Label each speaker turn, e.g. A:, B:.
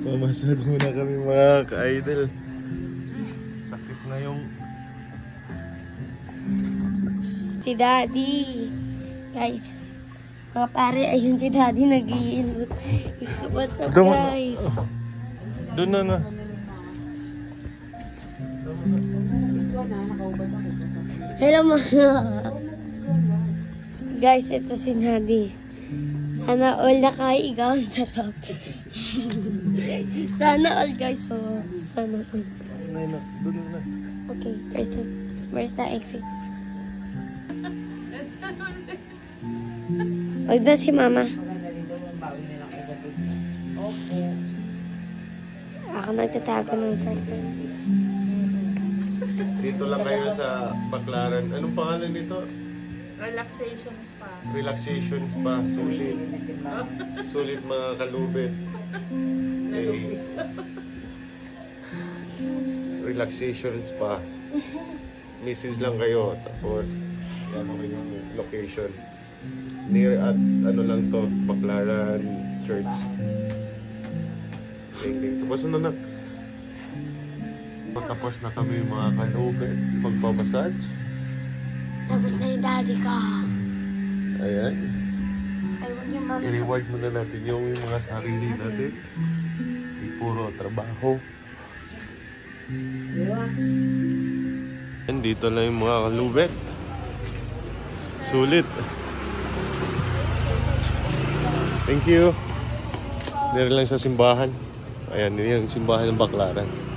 A: Mamasad muna kami mga ka-idol. Sakit na yung
B: si Daddy. Guys, mga pare, ayun si Daddy nag-iilot. What's up, guys?
A: Doon na.
B: Hello mga guys, ito si Daddy. Sana all nakaigaw, ang sarap. Sana all guys, so sana all.
A: Doon na.
B: Okay, where's the exit? Huwag na si Mama. Ako nagtatago ng cellphone.
A: Dito lang kayo sa Baclaran. Anong pangalan nito?
C: Relaxation spa.
A: Relaxation spa. Sulit mga kalubit. Okay. Relaxation spa. Mrs. lang kayo. Tapos, yan ako yung location. Near at ano lang to, Baclaran Church. Okay. Tapos na. Tapos na kami mga kalubit. Magpapasage.
B: Dapat na yung Daddy ka.
A: Ayan.
B: Ay, huwag yung Mama.
A: I-reward muna natin yung mga sarili natin. Puro trabaho. And dito lang yung mga kalubet. Sulit. Thank you. Dito lang sa simbahan. Ayan, yun yung simbahan ng Baclaran.